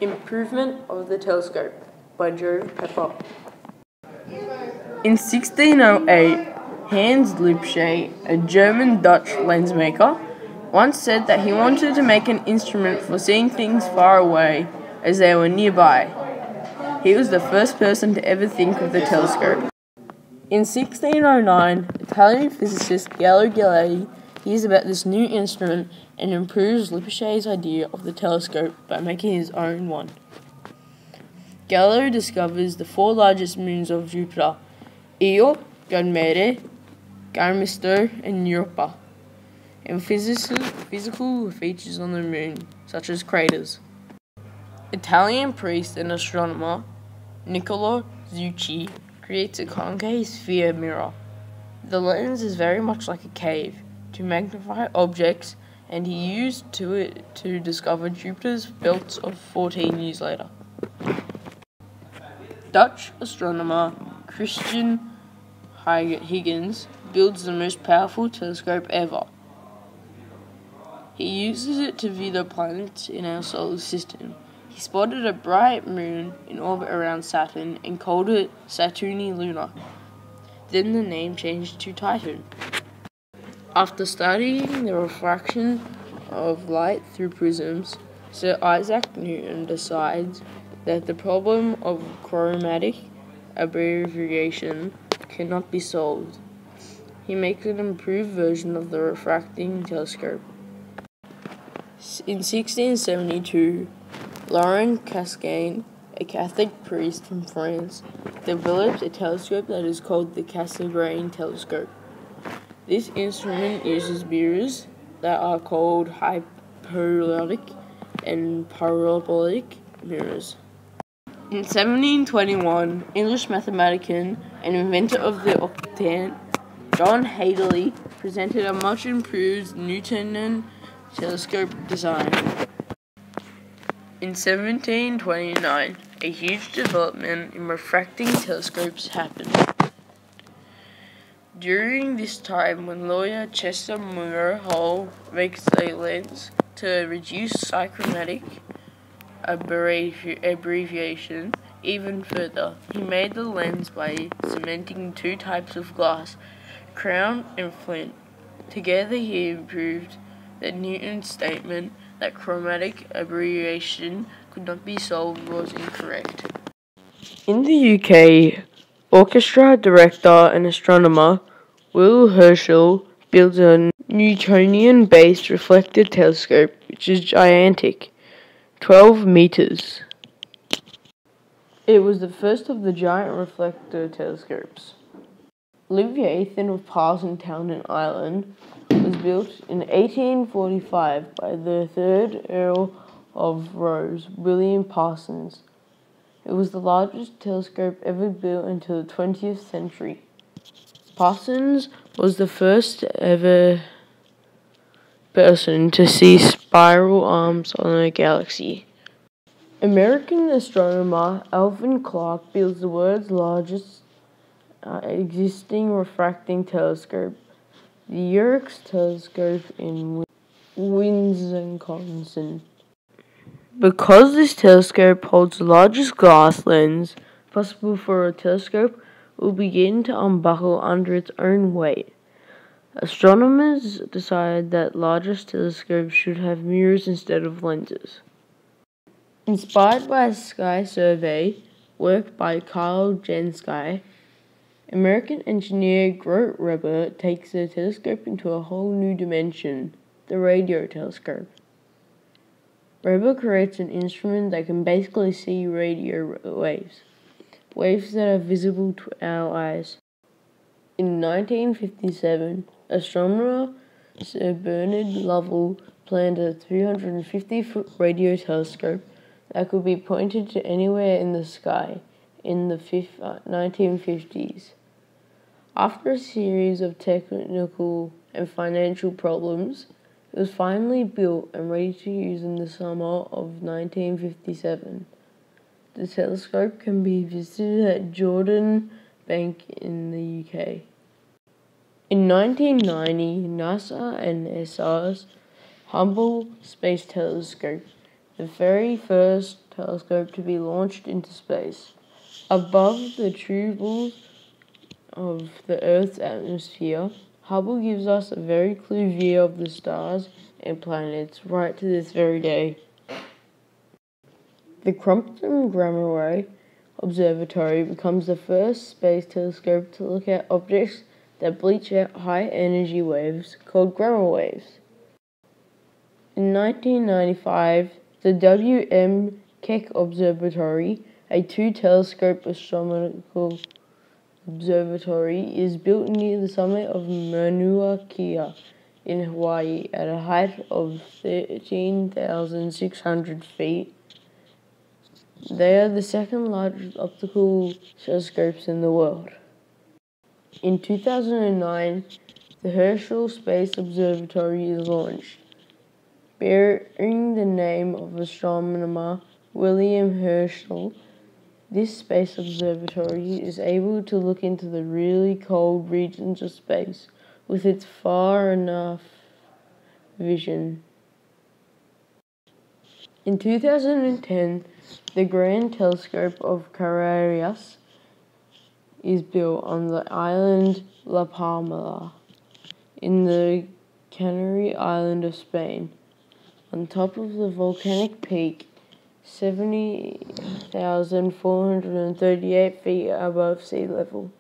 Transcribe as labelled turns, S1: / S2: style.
S1: Improvement of the Telescope by Joe Pepper. In 1608, Hans Lipsche, a German-Dutch lensmaker, once said that he wanted to make an instrument for seeing things far away as they were nearby. He was the first person to ever think of the telescope. In 1609, Italian physicist Galileo Galilei hears about this new instrument and improves Lipsche's idea of the telescope by making his own one. Galileo discovers the four largest moons of Jupiter: Io, Ganymede, Callisto, and Europa, and physical features on the moon, such as craters. Italian priest and astronomer Niccolo Zucchi creates a concave sphere mirror. The lens is very much like a cave to magnify objects, and he used it to discover Jupiter's belts of 14 years later. Dutch astronomer Christian Huygens builds the most powerful telescope ever. He uses it to view the planets in our solar system. He spotted a bright moon in orbit around Saturn and called it Saturni Luna. Then the name changed to Titan. After studying the refraction of light through prisms, Sir Isaac Newton decides that the problem of chromatic aberration cannot be solved. He makes an improved version of the refracting telescope. In 1672, Laurent Cassegrain, a Catholic priest from France, developed a telescope that is called the Cassegrain telescope. This instrument uses mirrors that are called hyperbolic and parabolic mirrors. In 1721, English mathematician and inventor of the octant, John Hadley, presented a much improved Newtonian telescope design. In 1729, a huge development in refracting telescopes happened. During this time, when lawyer Chester Muir Hull makes a lens to reduce cychromatic abbreviation even further, he made the lens by cementing two types of glass, crown and flint. Together he improved that Newton's statement that chromatic aberration could not be solved was incorrect. In the UK, orchestra director and astronomer Will Herschel builds a Newtonian-based reflector telescope which is gigantic, 12 meters. It was the first of the giant reflector telescopes. Leviathan of Parsonstown in Ireland was built in 1845 by the 3rd Earl of Rose, William Parsons. It was the largest telescope ever built until the 20th century. Parsons was the first ever person to see spiral arms on a galaxy. American astronomer Alvin Clark builds the world's largest existing refracting telescope, the Yerkes telescope in Wisconsin. Because this telescope holds the largest glass lens possible for a telescope, it will begin to unbuckle under its own weight. Astronomers decided that largest telescopes should have mirrors instead of lenses. Inspired by a sky survey work by Carl Jansky, American engineer Grote Reber takes the telescope into a whole new dimension, the radio telescope. Reber creates an instrument that can basically see radio waves that are visible to our eyes. In 1957, astronomer Sir Bernard Lovell planned a 350-foot radio telescope that could be pointed to anywhere in the sky in the 1950s. After a series of technical and financial problems, it was finally built and ready to use in the summer of 1957. The telescope can be visited at Jordan Bank in the UK. In 1990, NASA and ESA's Hubble Space Telescope the very first telescope to be launched into space. Above the tubules of the Earth's atmosphere, Hubble gives us a very clear view of the stars and planets right to this very day. The Crompton Gamma Ray Observatory becomes the first space telescope to look at objects that bleach out high-energy waves called gamma waves. In 1995, the W.M. Keck Observatory, a two-telescope astronomical observatory, is built near the summit of Mauna Kea in Hawaii at a height of 13,600 feet. They are the second largest optical telescopes in the world. In 2009, the Herschel Space Observatory is launched. Bearing the name of astronomer William Herschel, this space observatory is able to look into the really cold regions of space with its far enough vision. In 2010, the Grand Telescope of Canarias is built on the island La Palma in the Canary Island of Spain, on top of the volcanic peak 70,438 feet above sea level.